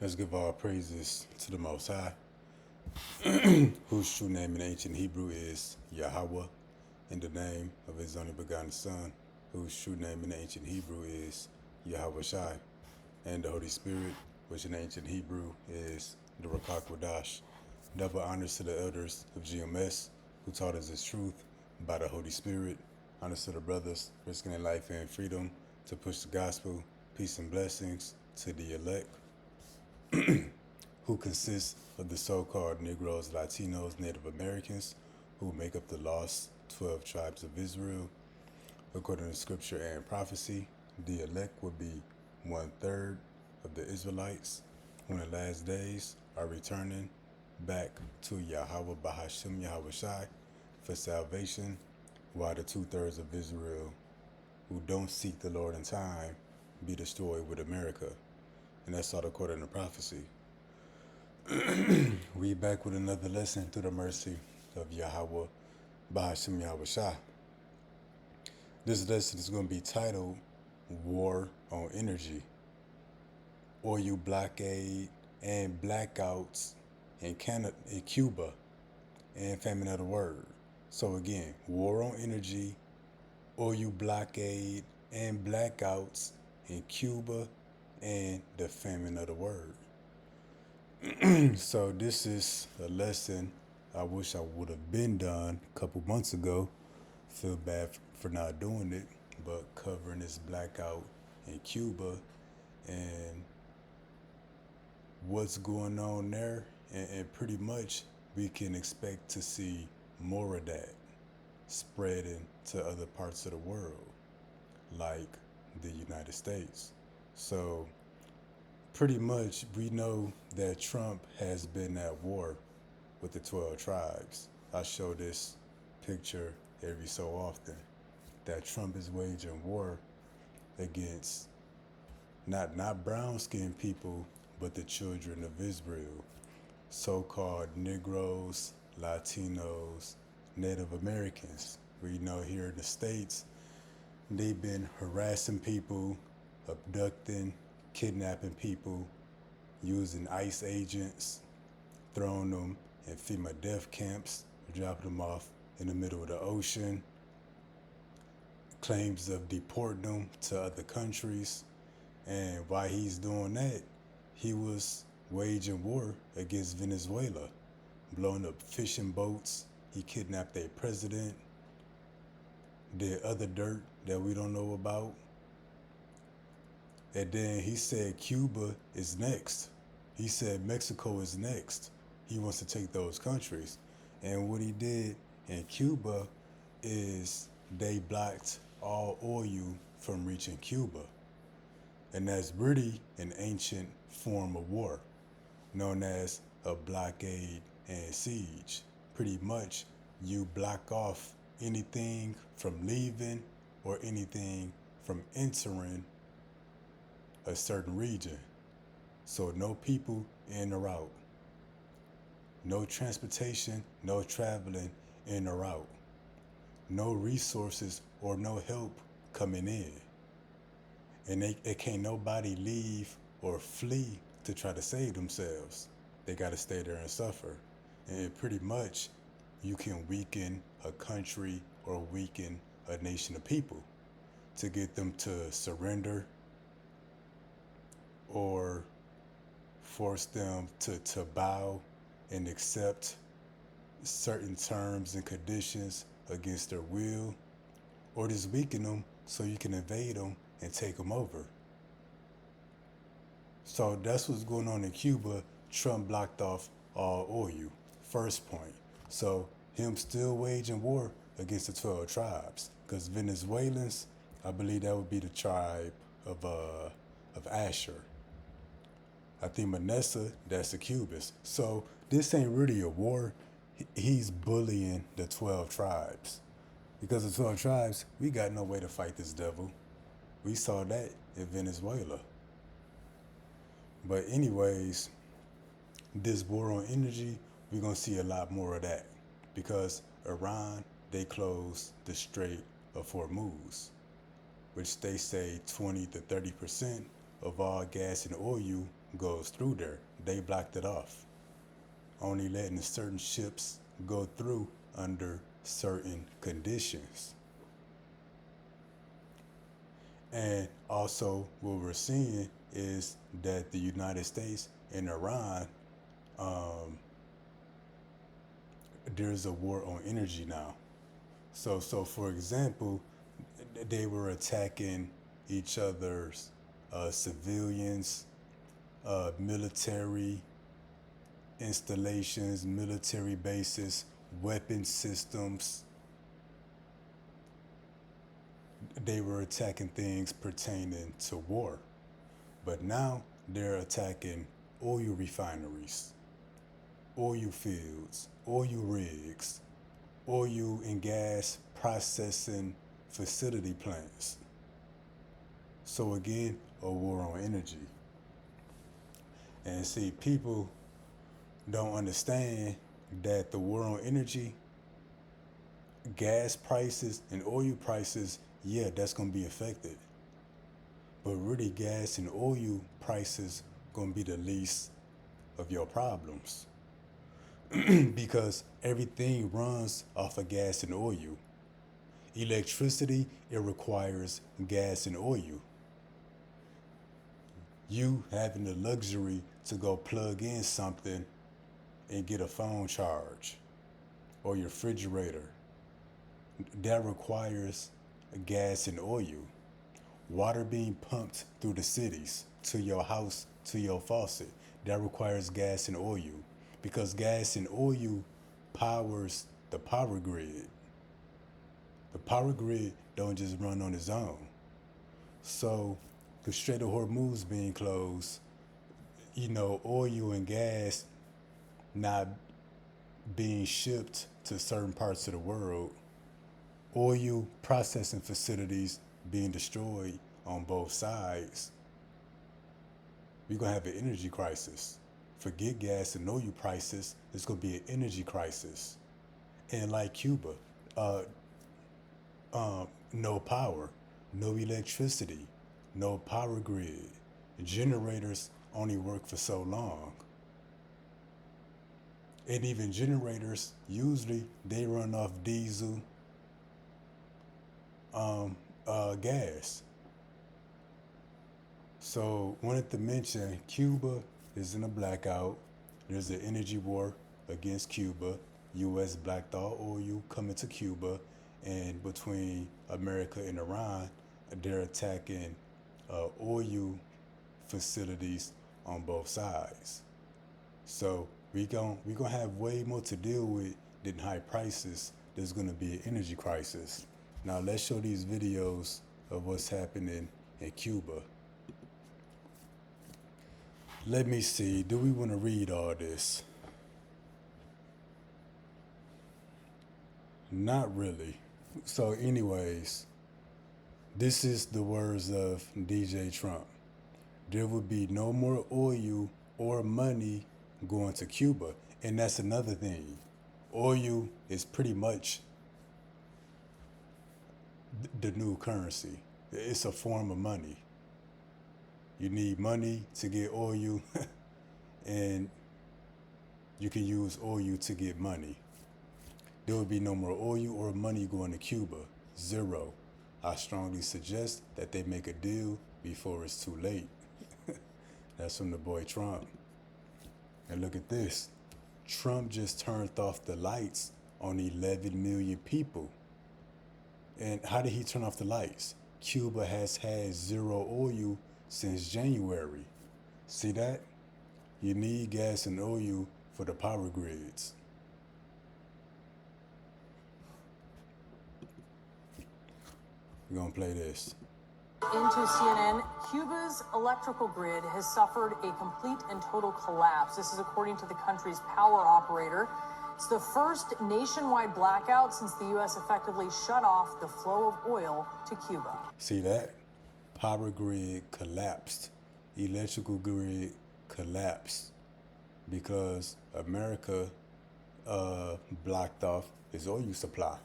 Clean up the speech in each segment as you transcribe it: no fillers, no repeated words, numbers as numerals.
Let's give all praises to the Most High, whose true name in ancient Hebrew is Yahweh, in the name of his only begotten Son, whose true name in ancient Hebrew is Yahweh Shai, and the Holy Spirit, which in ancient Hebrew is the Rakak Wadash. Double honors to the elders of GMS, who taught us this truth by the Holy Spirit. Honors to the brothers risking their life and freedom to push the gospel. Peace and blessings to the elect, who consists of the so-called Negroes, Latinos, Native Americans, who make up the lost 12 tribes of Israel. According to scripture and prophecy, the elect would be 1/3 of the Israelites when the last days are returning back to Yahweh Bahashim Yahweh Shai for salvation, while the 2/3 of Israel who don't seek the Lord in time be destroyed with America. And that's all according to prophecy. We back with another lesson through the mercy of Yahweh Bahashim Yahweh Shai. This lesson is going to be titled War on Energy, Oil Blockade and Blackouts in Cuba, and Famine of the Word. So again, War on Energy, Oil Blockade and Blackouts in Cuba, and the Famine of the Word. So this is a lesson I wish I would have been done a couple months ago. Feel bad for not doing it, but covering this blackout in Cuba and what's going on there, and pretty much we can expect to see more of that spreading to other parts of the world, like the United States. So pretty much we know that Trump has been at war with the 12 tribes. I show this picture every so often, that Trump is waging war against not brown skinned people, but the children of Israel, so-called Negroes, Latinos, Native Americans. We know here in the States, they've been harassing people, abducting, kidnapping people, using ICE agents, throwing them in FEMA death camps, dropping them off in the middle of the ocean, claims of deporting them to other countries. And while he's doing that, he was waging war against Venezuela, blowing up fishing boats. He kidnapped their president, did other dirt that we don't know about. And then he said Cuba is next. He said Mexico is next. He wants to take those countries. And what he did in Cuba is they blocked all oil from reaching Cuba. And that's really an ancient form of war known as a blockade and siege. Pretty much, you block off anything from leaving or anything from entering a certain region. So no people in or out. No transportation, no traveling in or out. No resources or no help coming in. And it can't nobody leave or flee to try to save themselves. They got to stay there and suffer. And pretty much, you can weaken a country or weaken a nation of people to get them to surrender or force them to bow and accept certain terms and conditions against their will, or just weaken them so you can invade them and take them over. So that's what's going on in Cuba. Trump blocked off all oil. First point. So him still waging war against the 12 tribes, because Venezuelans, I believe that would be the tribe of Asher. I think Manessa, that's the Cubans. So this ain't really a war. He's bullying the 12 tribes. Because the 12 tribes, we got no way to fight this devil. We saw that in Venezuela. But anyways, this war on energy, we're going to see a lot more of that. Because Iran, they closed the Strait of Hormuz, which they say 20 to 30% of all gas and oil goes through there. They blocked it off, only letting certain ships go through under certain conditions. And also, what we're seeing is that the United States and Iran, um, there's a war on energy now. So for example, they were attacking each other's civilians, military installations, military bases, weapon systems. They were attacking things pertaining to war. But now they're attacking oil refineries, oil fields, oil rigs, oil and gas processing facility plants. So again, a war on energy. And see, people don't understand that the war on energy, gas prices and oil prices, yeah, that's going to be affected. But really, gas and oil prices going to be the least of your problems. Because everything runs off of gas and oil. Electricity, it requires gas and oil. You having the luxury to go plug in something and get a phone charge or your refrigerator, that requires gas and oil. Water being pumped through the cities to your house, to your faucet, that requires gas and oil, because gas and oil powers the power grid. The power grid don't just run on its own. So the Strait of Hormuz being closed, oil and gas not being shipped to certain parts of the world, oil processing facilities being destroyed on both sides, we're going to have an energy crisis. Forget gas and oil prices, it's going to be an energy crisis. And like Cuba, no power, no electricity, no power grid. Generators only work for so long. And even generators, usually they run off diesel, gas. So wanted to mention, Cuba is in a blackout. There's an energy war against Cuba. U.S. blacked all oil coming to Cuba, and between America and Iran, they're attacking oil facilities on both sides. So we're gonna have way more to deal with than high prices. There's gonna be an energy crisis. Now let's show these videos of what's happening in Cuba. Let me see, do we want to read all this? Not really. So anyways, this is the words of DJ Trump. There will be no more oil or money going to Cuba. And that's another thing. Oil is pretty much the new currency. It's a form of money. You need money to get oil, and you can use oil to get money. There will be no more oil or money going to Cuba. Zero. I strongly suggest that they make a deal before it's too late. That's from the boy Trump. And look at this. Trump just turned off the lights on 11 million people. And how did he turn off the lights? Cuba has had zero oil since January. See that? You need gas and oil for the power grids. We're gonna play this. Into CNN, Cuba's electrical grid has suffered a complete and total collapse. This is according to the country's power operator. It's the first nationwide blackout since the U.S. effectively shut off the flow of oil to Cuba. See that? Power grid collapsed. Electrical grid collapsed because America blocked off its oil supply.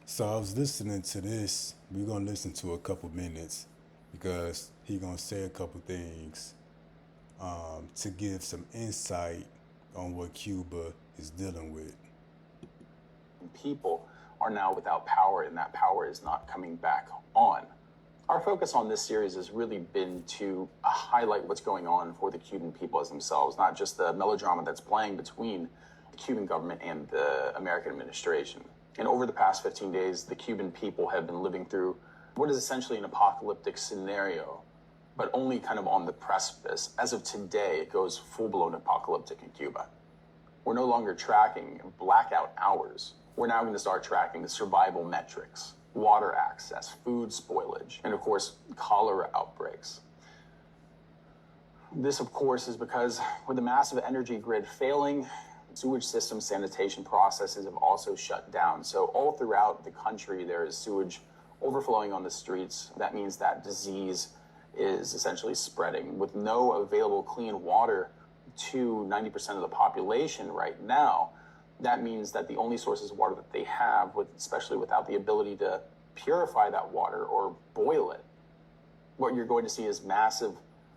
So I was listening to this we're gonna listen to a couple minutes because he gonna say a couple things to give some insight on what Cuba is dealing with. People are now without power, and that power is not coming back on. Our focus on this series has really been to highlight what's going on for the Cuban people as themselves, not just the melodrama that's playing between the Cuban government and the American administration. And over the past 15 days, the Cuban people have been living through what is essentially an apocalyptic scenario, but only kind of on the precipice. As of today, it goes full-blown apocalyptic in Cuba. We're no longer tracking blackout hours. We're now going to start tracking the survival metrics, water access, food spoilage, and of course, cholera outbreaks. This, of course, is because with the massive energy grid failing, sewage system sanitation processes have also shut down. So all throughout the country, there is sewage overflowing on the streets. That means that disease is essentially spreading. With no available clean water to 90% of the population right now, that means that the only sources of water that they have, especially without the ability to purify that water or boil it, what you're going to see is massive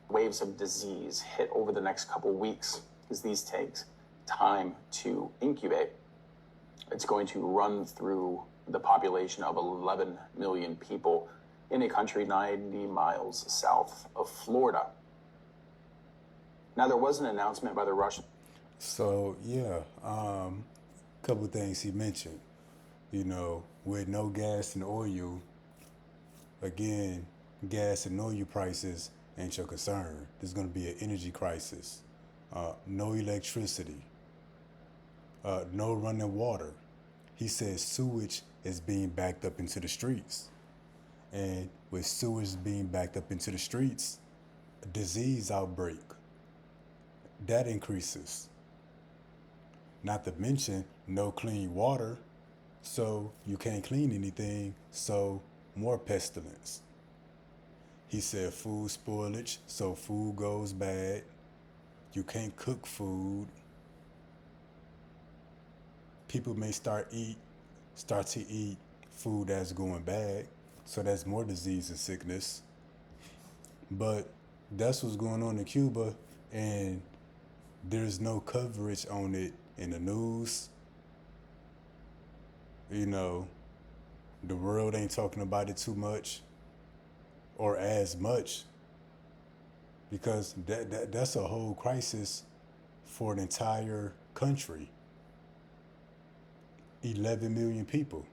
waves of disease hit over the next couple weeks, because these takes time to incubate. It's going to run through the population of 11 million people in a country 90 miles south of Florida. Now, there was an announcement by the Russian. So yeah, couple things he mentioned. You know, with no gas and oil, again, gas and oil prices ain't your concern. There's going to be an energy crisis. No electricity. No running water. He says sewage is being backed up into the streets. And with sewage being backed up into the streets, a disease outbreak, that increases. Not to mention no clean water, so you can't clean anything, so more pestilence. He said food spoilage, so food goes bad. You can't cook food. People may start to eat food that's going bad, so that's more disease and sickness. But that's what's going on in Cuba, and there's no coverage on it in the news. You know, the world ain't talking about it too much or as much, because that's a whole crisis for an entire country. 11 million people.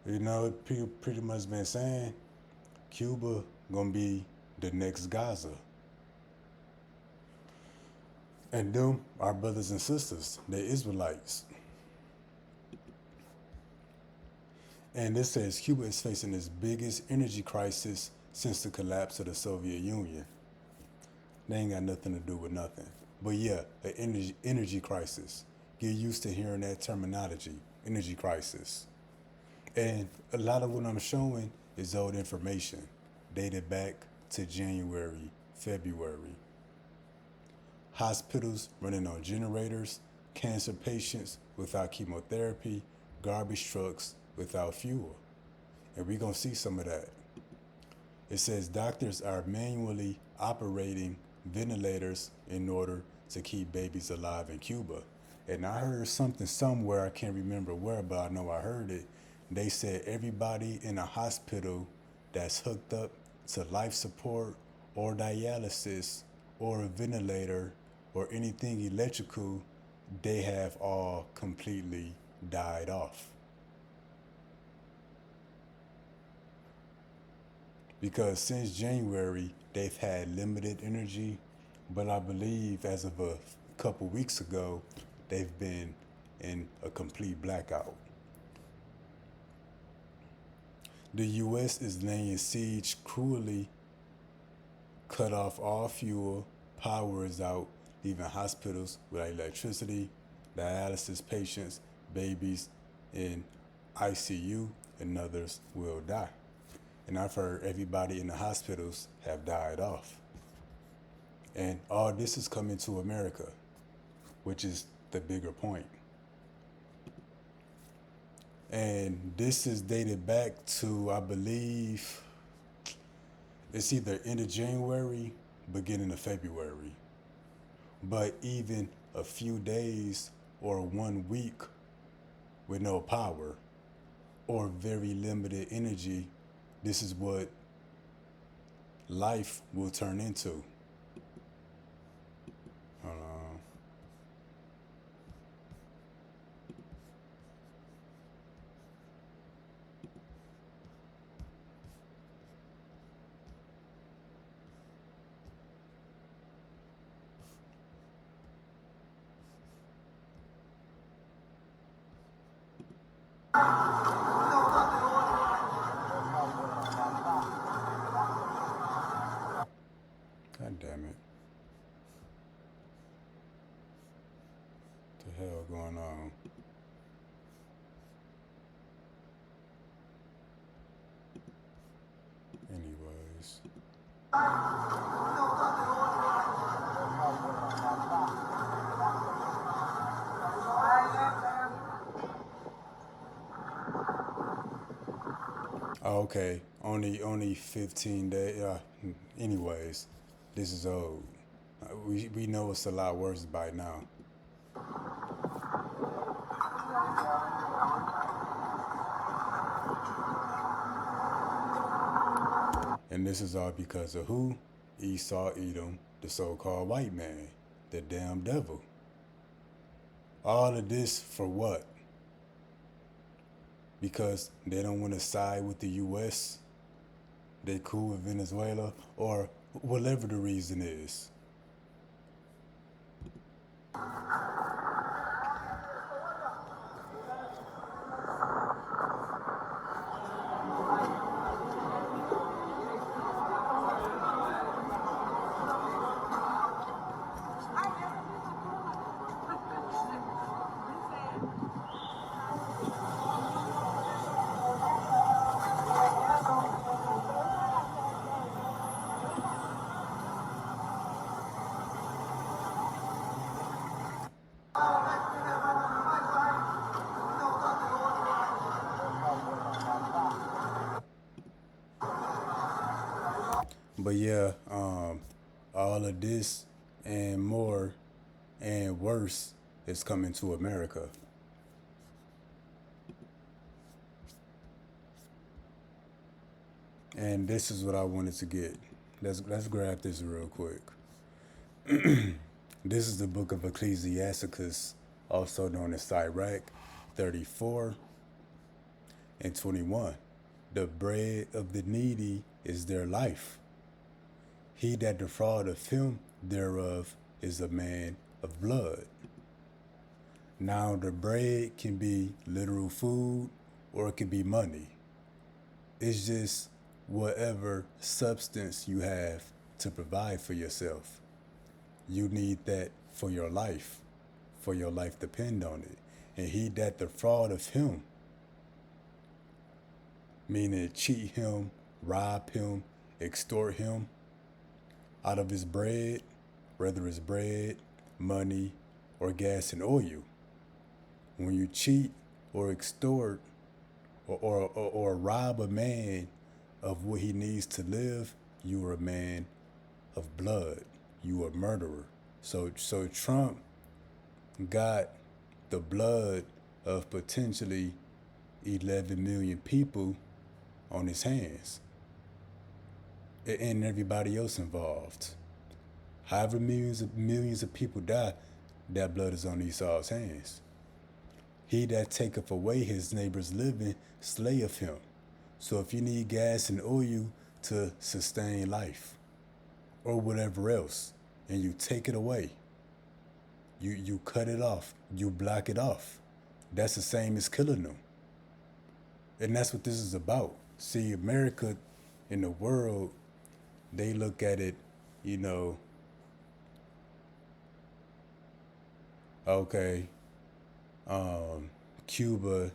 You know, people pretty much been saying Cuba gonna be the next Gaza. And them, our brothers and sisters, they're Israelites. And it says Cuba is facing its biggest energy crisis since the collapse of the Soviet Union. They ain't got nothing to do with nothing. But yeah, an energy crisis. Get used to hearing that terminology, energy crisis. And a lot of what I'm showing is old information, dated back to January, February. Hospitals running on generators, cancer patients without chemotherapy, garbage trucks without fuel. And we're going to see some of that. It says doctors are manually operating ventilators in order to keep babies alive in Cuba. And I heard something somewhere, I can't remember where, but I know I heard it. They said everybody in a hospital that's hooked up to life support or dialysis or a ventilator or anything electrical, they have all completely died off. Because since January, they've had limited energy, but I believe as of a couple weeks ago, they've been in a complete blackout. The U.S. is laying siege cruelly, cut off all fuel, power is out, leaving hospitals without electricity, dialysis patients, babies in ICU, and others will die. And I've heard everybody in the hospitals have died off. And all this is coming to America, which is the bigger point. And this is dated back to, I believe, it's either end of January, beginning of February. But even a few days or 1 week with no power or very limited energy, this is what life will turn into. Hold on. God damn it. What the hell going on? Anyways. Oh, okay. Only 15 days. Anyways, this is old. We know it's a lot worse by now. And this is all because of who? Esau Edom, the so-called white man, the damn devil. All of this for what? Because they don't want to side with the U.S., they cool with Venezuela, or whatever the reason is. But yeah, all of this and more and worse is coming to America. And this is what I wanted to get. Let's grab this real quick. This is the book of Ecclesiasticus, also known as Sirach 34 and 21. The bread of the needy is their life. He that defraudeth him thereof is a man of blood. Now the bread can be literal food or it can be money. It's just whatever substance you have to provide for yourself. You need that for your life depend on it. And he that defraudeth him, meaning cheat him, rob him, extort him out of his bread, whether it's bread, money, or gas and oil. When you cheat or extort or rob a man of what he needs to live, you are a man of blood. You are a murderer. So Trump got the blood of potentially 11 million people on his hands, and everybody else involved. However millions of people die, that blood is on Esau's hands. He that taketh away his neighbor's living slayeth him. So if you need gas and oil to sustain life or whatever else, and you take it away, you cut it off, you block it off, that's the same as killing them. And that's what this is about. See, America in the world, they look at it, okay, Cuba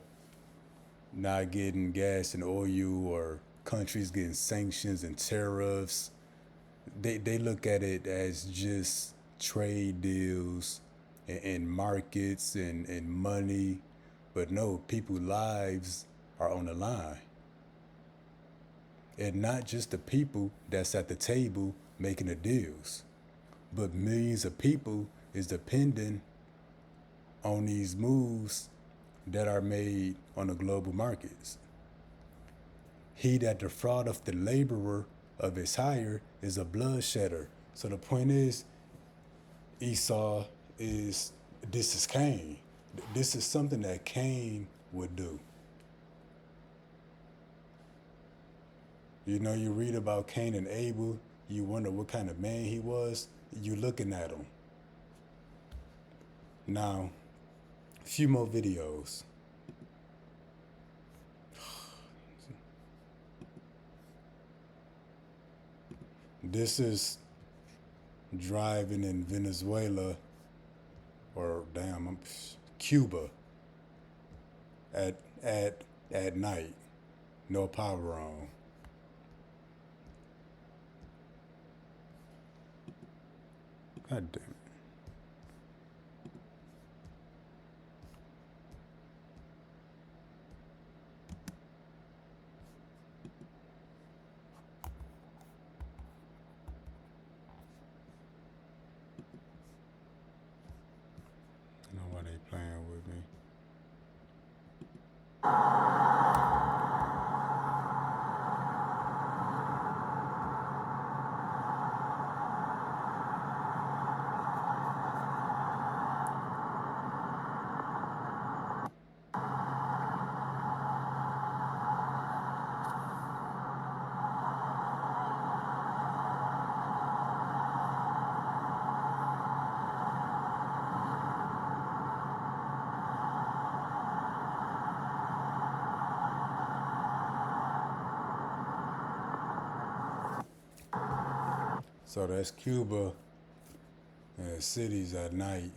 not getting gas and oil, or countries getting sanctions and tariffs. They look at it as just trade deals and markets and money. But no, people's lives are on the line. And not just the people that's at the table making the deals, but millions of people is dependent on these moves that are made on the global markets. He that defraudeth the laborer of his hire is a bloodshedder. So the point is, Esau is, this is Cain. This is something that Cain would do. You know, you read about Cain and Abel, you wonder what kind of man he was. You looking at him. Now, a few more videos. This is driving in Venezuela, or Cuba at night, no power on. God damn it. I know why they playing with me. So that's Cuba and cities at night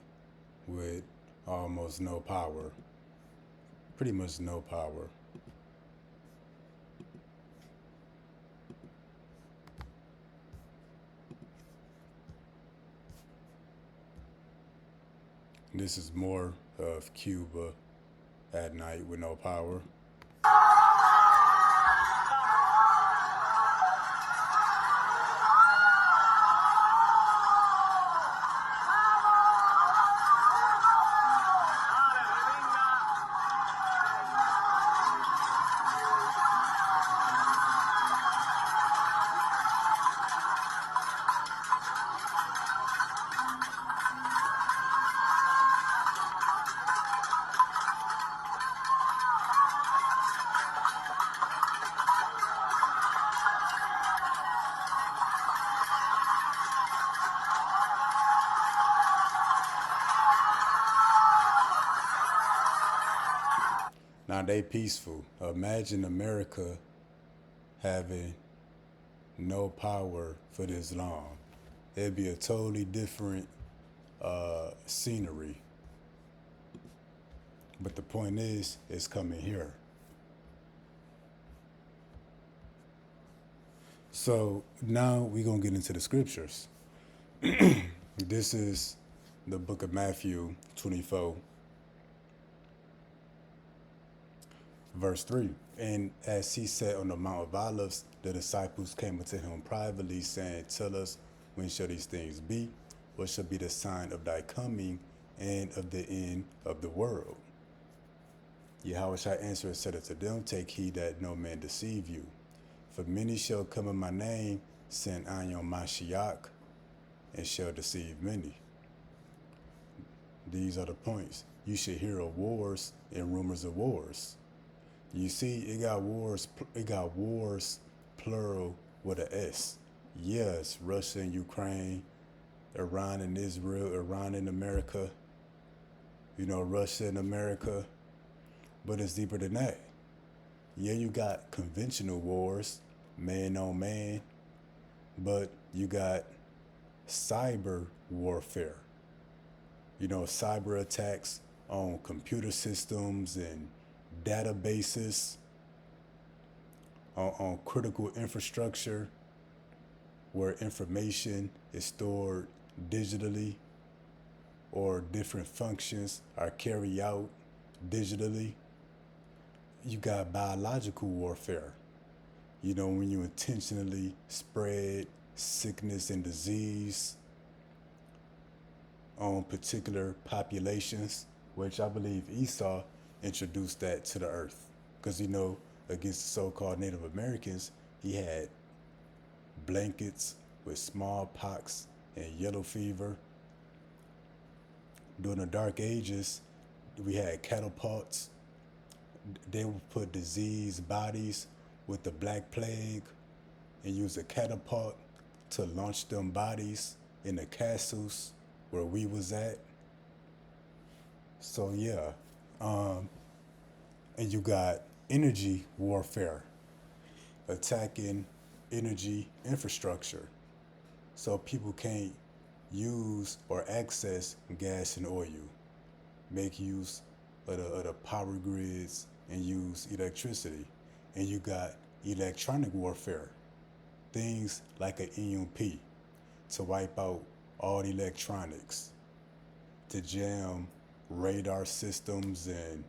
with almost no power. Pretty much no power. This is more of Cuba at night with no power. Now they peaceful. Imagine America having no power for this long. It'd be a totally different scenery. But the point is, it's coming here. So now we're going to get into the scriptures. This is the book of Matthew 24. Verse 3, and as he sat on the Mount of Olives, the disciples came unto him privately, saying, tell us, when shall these things be? What shall be the sign of thy coming and of the end of the world? Yahushua answered and said unto them, take heed that no man deceive you. For many shall come in my name, saying, I am Mashiach, and shall deceive many. These are the points. You should hear of wars and rumors of wars. You see, it got wars plural with an S. Yes, Russia and Ukraine, Iran and Israel, Iran and America, Russia and America, but it's deeper than that. Yeah, you got conventional wars, man on man, but you got cyber warfare. Cyber attacks on computer systems and databases, on critical infrastructure where information is stored digitally or different functions are carried out digitally. You got biological warfare. You know, when you intentionally spread sickness and disease on particular populations, which I believe Esau introduced that to the earth. Because, you know, against the so-called Native Americans, he had blankets with smallpox and yellow fever. During the Dark Ages, we had catapults. They would put diseased bodies with the Black Plague and use a catapult to launch them bodies in the castles where we was at. So yeah, and you got energy warfare, attacking energy infrastructure, so people can't use or access gas and oil, make use of the power grids and use electricity. And you got electronic warfare, things like an EMP to wipe out all the electronics, to jam radar systems and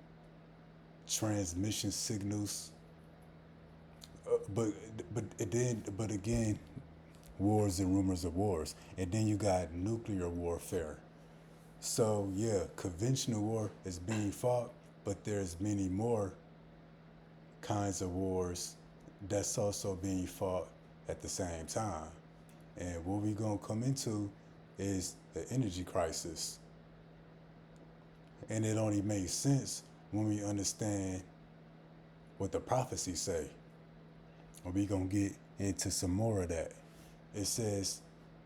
transmission signals. But again, wars and rumors of wars. And then you got nuclear warfare. So yeah, conventional war is being fought, but there's many more kinds of wars that's also being fought at the same time. And what we're gonna come into is the energy crisis. And it only makes sense when we understand what the prophecies say. And we're gonna get into some more of that. It says,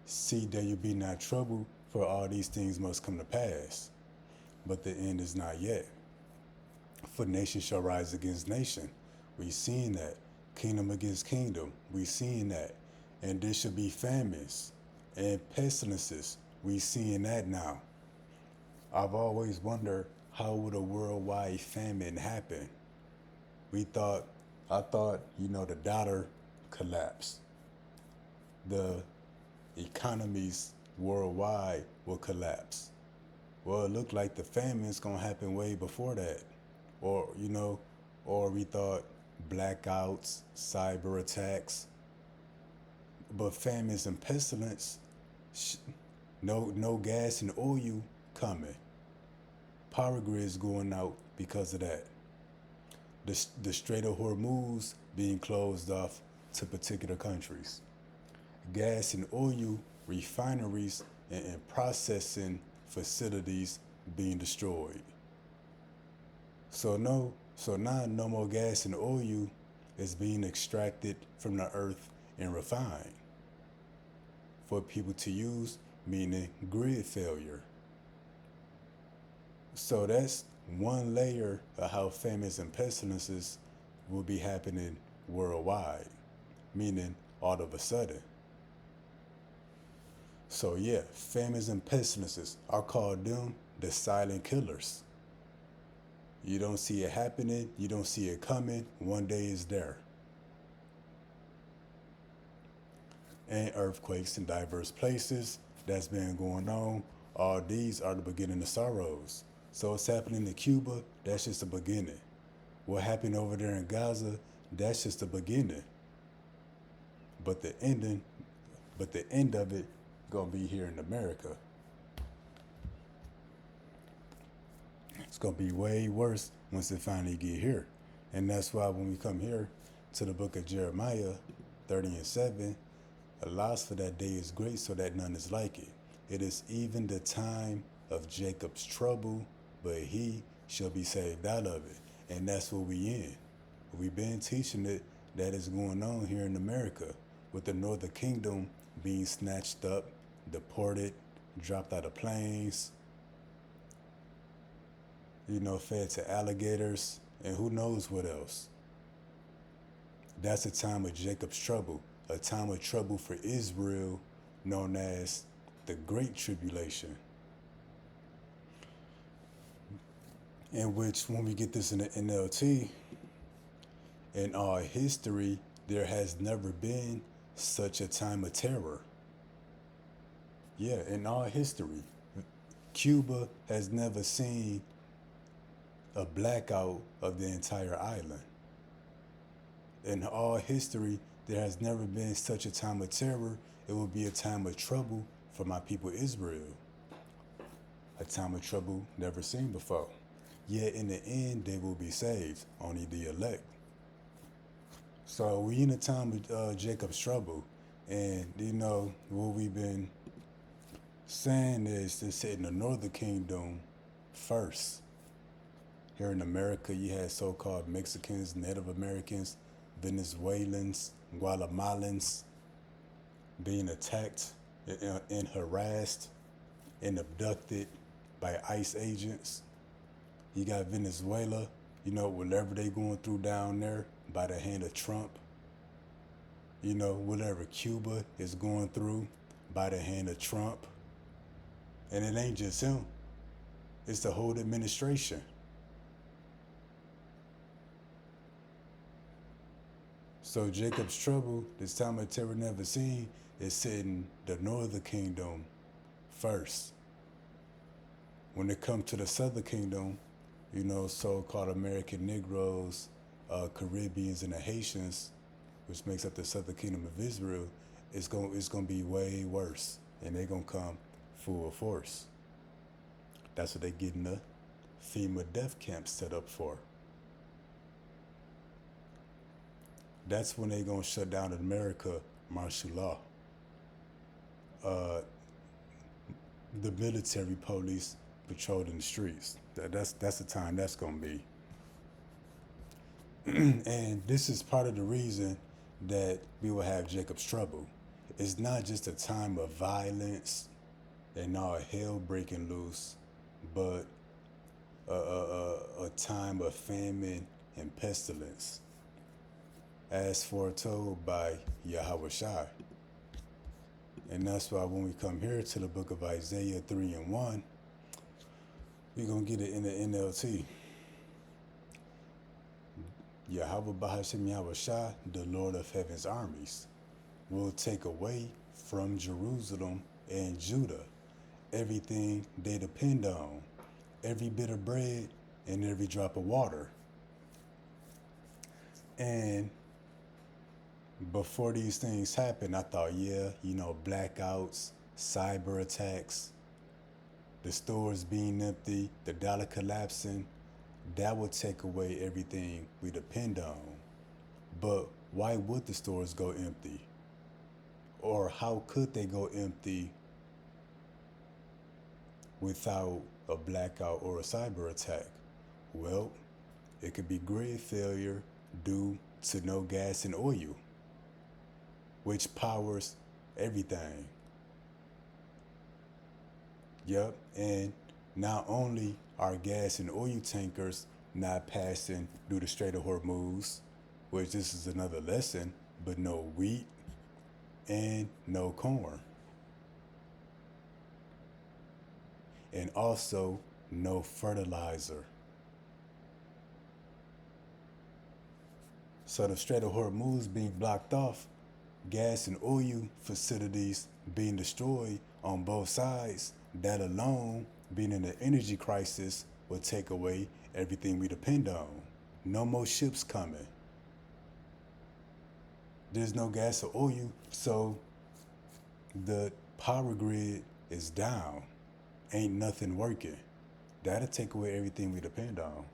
see that you be not troubled, for all these things must come to pass. But the end is not yet. For nation shall rise against nation. We seen that. Kingdom against kingdom. We seen that. And there should be famines and pestilences. We seeing that now. I've always wondered, how would a worldwide famine happen? I thought, you know, the dollar collapsed. The economies worldwide will collapse. Well, it looked like the famine's gonna happen way before that. Or, you know, or we thought blackouts, cyber attacks. But famines and pestilence, no gas and oil coming. Power grids going out because of that. The Strait of Hormuz being closed off to particular countries. Gas and oil refineries and processing facilities being destroyed. So now no more gas and oil is being extracted from the earth and refined for people to use, meaning grid failure. So that's one layer of how famines and pestilences will be happening worldwide, meaning all of a sudden. So yeah, famines and pestilences, I call them the silent killers. You don't see it happening, you don't see it coming, one day it's there. And earthquakes in diverse places, that's been going on. All these are the beginning of sorrows. So what's happening in Cuba, that's just the beginning. What happened over there in Gaza, that's just the beginning. But the end of it gonna be here in America. It's gonna be way worse once it finally get here. And that's why when we come here to the book of Jeremiah 30:7, alas, for that day is great, so that none is like it. It is even the time of Jacob's trouble, but he shall be saved out of it. And that's what we in. We've been teaching it that is going on here in America, with the Northern Kingdom being snatched up, deported, dropped out of planes, fed to alligators, and who knows what else. That's a time of Jacob's trouble, a time of trouble for Israel, known as the Great Tribulation. In which, when we get this in the NLT, in all history, there has never been such a time of terror. Yeah, in all history, Cuba has never seen a blackout of the entire island. In all history, there has never been such a time of terror. It will be a time of trouble for my people Israel. A time of trouble never seen before. Yet in the end, they will be saved, only the elect. So we in a time of Jacob's trouble. And, what we've been saying is to sit in the northern kingdom first. Here in America, you had so-called Mexicans, Native Americans, Venezuelans, Guatemalans being attacked and harassed and abducted by ICE agents. You got Venezuela, whatever they going through down there by the hand of Trump. Whatever Cuba is going through by the hand of Trump. And it ain't just him. It's the whole administration. So Jacob's trouble, this time of terror never seen, is setting the northern kingdom first. When it comes to the southern kingdom, so-called American Negroes, Caribbeans, and the Haitians, which makes up the southern kingdom of Israel, it's gonna be way worse, and they're gonna come full force. That's what they getting the FEMA death camps set up for. That's when they gonna shut down in America martial law. The military police patrolling the streets. That's the time that's gonna be. And this is part of the reason that we will have Jacob's trouble. It's not just a time of violence and all hell breaking loose, but a time of famine and pestilence, as foretold by Yahweh Shai. And that's why when we come here to the book of Isaiah 3:1, we're going to get it in the NLT. Yahweh Bahashem Yahweh Shai, the Lord of heaven's armies, will take away from Jerusalem and Judah everything they depend on, every bit of bread and every drop of water. And before these things happen, I thought, blackouts, cyber attacks, the stores being empty, the dollar collapsing, that would take away everything we depend on. But why would the stores go empty? Or how could they go empty without a blackout or a cyber attack? Well, it could be grid failure due to no gas and oil, which powers everything. Yep, and not only are gas and oil tankers not passing through the Strait of Hormuz, which this is another lesson, but no wheat and no corn. And also no fertilizer. So the Strait of Hormuz being blocked off, gas and oil facilities being destroyed on both sides, that alone, being in an energy crisis, will take away everything we depend on. No more ships coming. There's no gas or oil, so the power grid is down. Ain't nothing working. That'll take away everything we depend on.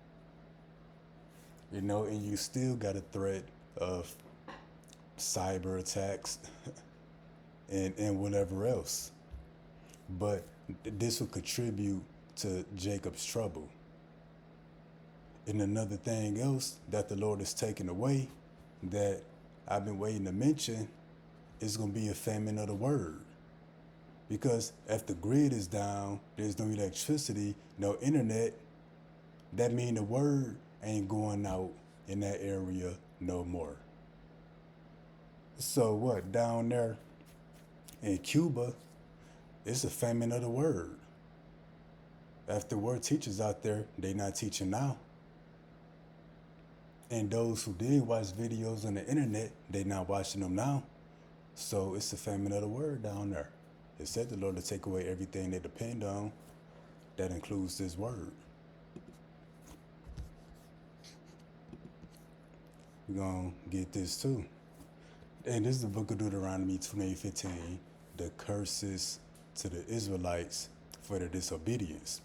And you still got a threat of cyber attacks and whatever else. But this will contribute to Jacob's trouble. And another thing else that the Lord is taking away that I've been waiting to mention is going to be a famine of the word. Because if the grid is down, there's no electricity, no internet, that means the word ain't going out in that area no more. So what, down there in Cuba, it's a famine of the word. If the word teachers out there, they not teaching now. And those who did watch videos on the internet, they not watching them now. So it's a famine of the word down there. It said the Lord to take away everything they depend on. That includes this word. We're going to get this too. And this is the book of Deuteronomy 28:15, the curses to the Israelites for their disobedience.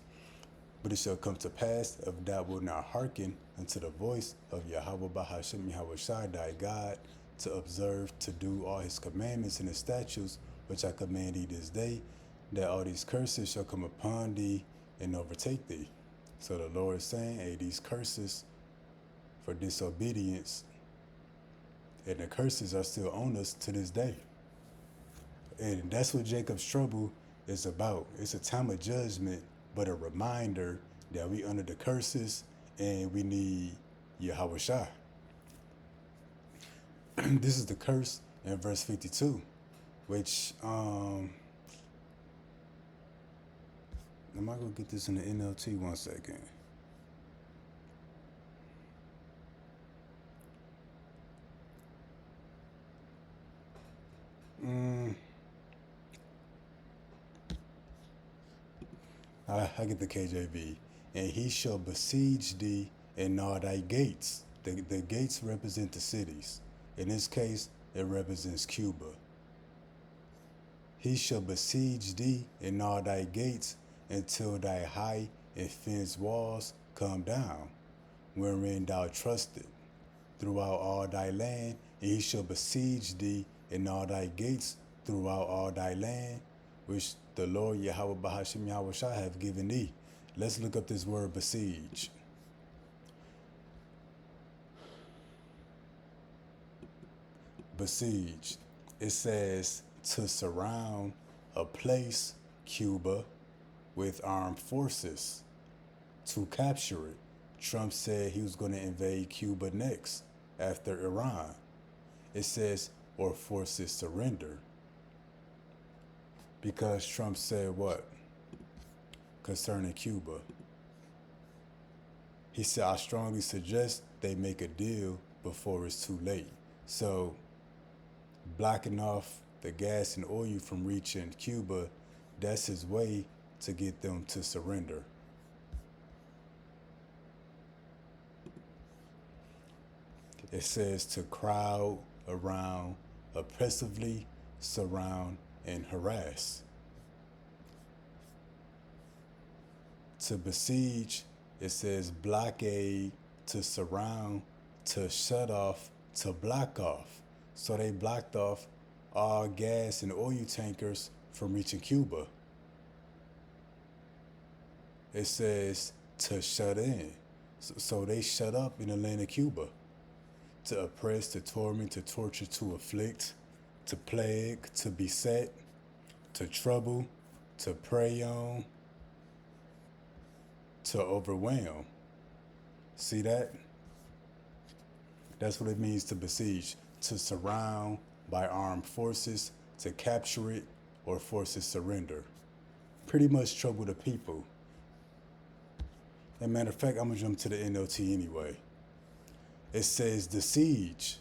But it shall come to pass, if thou wilt not hearken unto the voice of Yahweh Bahashem Yahweh Shai thy God, to observe to do all his commandments and his statutes, which I command thee this day, that all these curses shall come upon thee and overtake thee. So the Lord is saying, hey, these curses for disobedience, and the curses are still on us to this day. And that's what Jacob's trouble is about. It's a time of judgment, but a reminder that we under the curses and we need Yahweh Shai. This is the curse in verse 52, which, am I going to get this in the NLT? 1 second. I get the KJV. And he shall besiege thee in all thy gates. The gates represent the cities. In this case, it represents Cuba. He shall besiege thee in all thy gates until thy high and fenced walls come down, wherein thou trusted, throughout all thy land. And he shall besiege thee in all thy gates throughout all thy land, which the Lord Yahweh Bahashem Yahweh Shai have given thee. Let's look up this word besiege. Besiege. It says to surround a place, Cuba, with armed forces, to capture it. Trump said he was going to invade Cuba next after Iran. It says, or forces surrender. Because Trump said what? Concerning Cuba. He said, I strongly suggest they make a deal before it's too late. So, blocking off the gas and oil from reaching Cuba, that's his way to get them to surrender. It says to crowd around, oppressively surround and harass. To besiege, it says blockade, to surround, to shut off, to block off. So they blocked off all gas and oil tankers from reaching Cuba. It says to shut in. So they shut up in the land of Cuba. To oppress, to torment, to torture, to afflict, to plague, to beset, to trouble, to prey on, to overwhelm. See that? That's what it means to besiege. To surround by armed forces, to capture it, or forces surrender. Pretty much trouble the people. As a matter of fact, I'm going to jump to the NLT anyway. It says the siege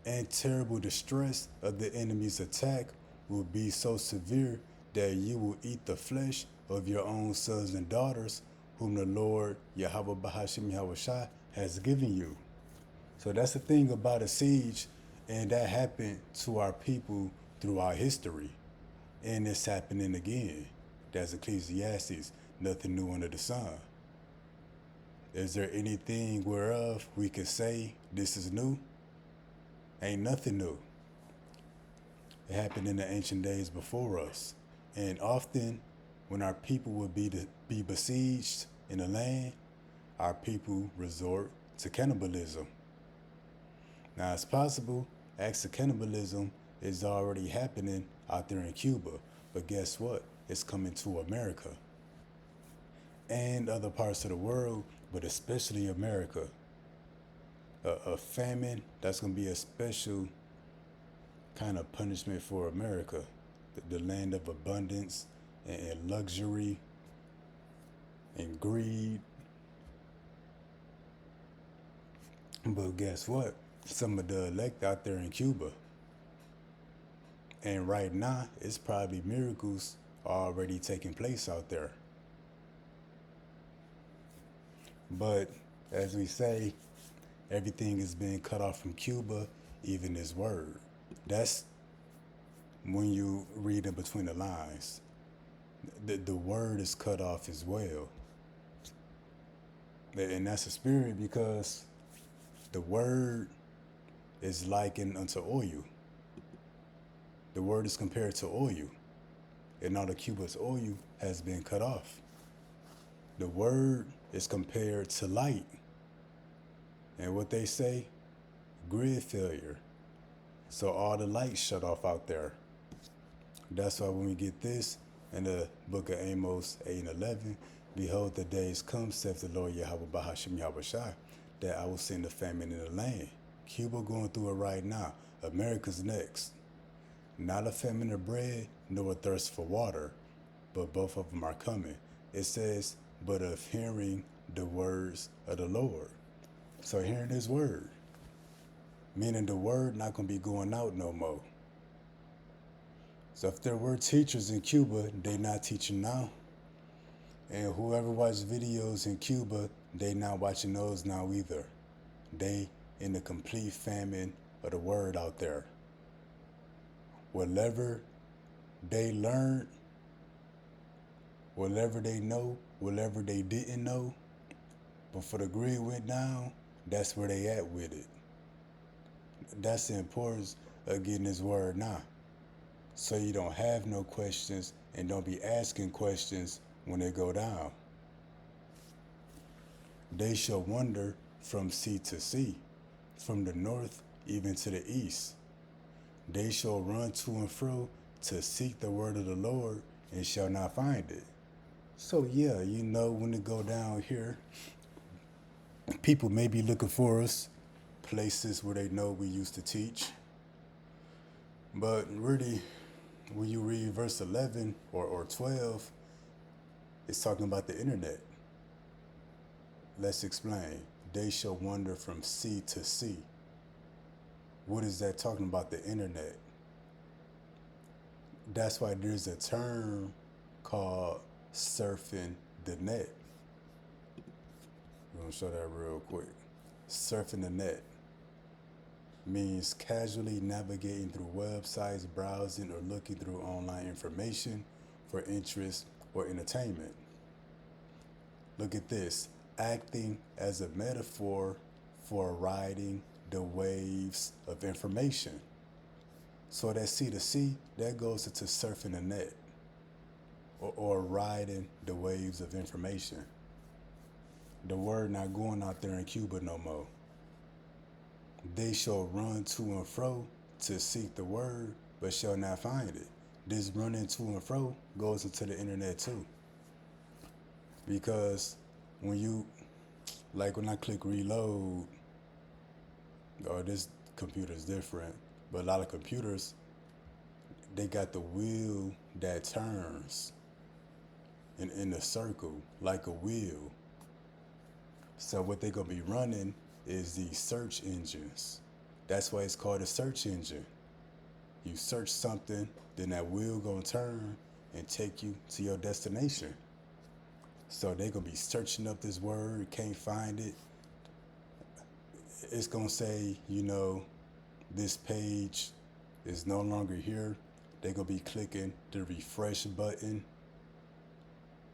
and terrible distress of the enemy's attack will be so severe that you will eat the flesh of your own sons and daughters, whom the Lord Yahweh Bahashem Yahweh Shai has given you. So that's the thing about a siege, and that happened to our people throughout history. And it's happening again. That's Ecclesiastes, nothing new under the sun. Is there anything whereof we could say this is new? Ain't nothing new. It happened in the ancient days before us. And often when our people would be besieged in the land, our people resort to cannibalism. Now it's possible acts of cannibalism is already happening out there in Cuba, but guess what? It's coming to America and other parts of the world, but especially America. A famine, that's going to be a special kind of punishment for America, the land of abundance and luxury and greed. But guess what? Some of the elect out there in Cuba. And right now, it's probably miracles already taking place out there. But as we say, Everything is being cut off from Cuba, even his word. That's when you read in between the lines. The word is cut off as well. And that's a spirit because the word is likened unto oil. The word is compared to oil. And all of Cuba's oil has been cut off. The word is compared to light. And what they say, grid failure. So all the lights shut off out there. That's why when we get this in the book of Amos 8 and 11, behold, the days come, saith the Lord Yahweh Bahashim Yahweh Shai, that I will send a famine in the land. Cuba going through it right now. America's next. Not a famine of bread, nor a thirst for water, but both of them are coming. It says, but of hearing the words of the Lord. So hearing his word, meaning the word not going to be going out no more. So if there were teachers in Cuba, they not teaching now. And whoever watched videos in Cuba, they not watching those now either. They in the complete famine of the word out there. Whatever they learned, whatever they know, whatever they didn't know, before the grid went down, that's where they at with it. That's the importance of getting his word now. So you don't have no questions and don't be asking questions when they go down. They shall wander from sea to sea, from the north even to the east. They shall run to and fro to seek the word of the Lord and shall not find it. So yeah, you know, when it go down here, people may be looking for us, places where they know we used to teach. But really, when you read verse 11 or 12, it's talking about the internet. Let's explain. They shall wander from sea to sea. What is that talking about? The internet. That's why there's a term called surfing the net. We're going to show that real quick. Surfing the net means casually navigating through websites, browsing, or looking through online information for interest or entertainment. Look at this. Acting as a metaphor for riding the waves of information. So that C to C, that goes into surfing the net or riding the waves of information. The word not going out there in Cuba no more. They shall run to and fro to seek the word, but shall not find it. This running to and fro goes into the internet too. Because when you, like when I click reload, or this computer's different, but a lot of computers, they got the wheel that turns in a circle, like a wheel. So what they're gonna be running is these search engines. That's why it's called a search engine. You search something, then that wheel gonna turn and take you to your destination. So they're gonna be searching up this word, can't find it. It's gonna say, you know, this page is no longer here. They're gonna be clicking the refresh button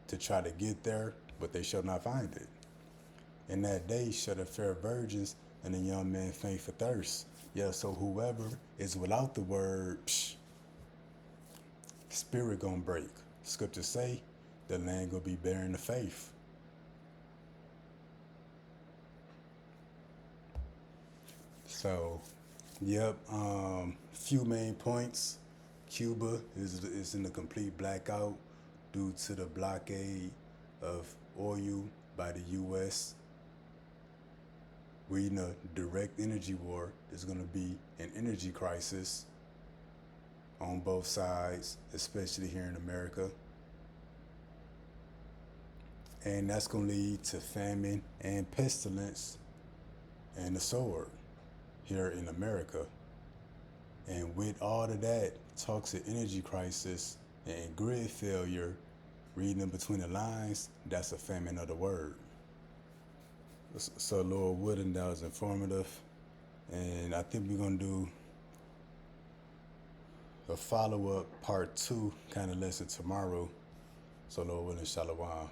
to try to get there, but they shall not find it. In that day shall the fair virgins and the young men faint for thirst. Yeah, so whoever is without the word, spirit gonna break. Scriptures say the land gonna be bearing the faith. So, yep, few main points. Cuba is in a complete blackout due to the blockade of oil by the U.S. We're in a direct energy war. There's going to be an energy crisis on both sides, especially here in America. And that's going to lead to famine and pestilence and the sword here in America. And with all of that, toxic energy crisis and grid failure, reading in between the lines, that's a famine of the word. So Lord Wooden, that was informative. And I think we're gonna do a follow-up part 2 kind of lesson tomorrow. So Lord willing, Shalom.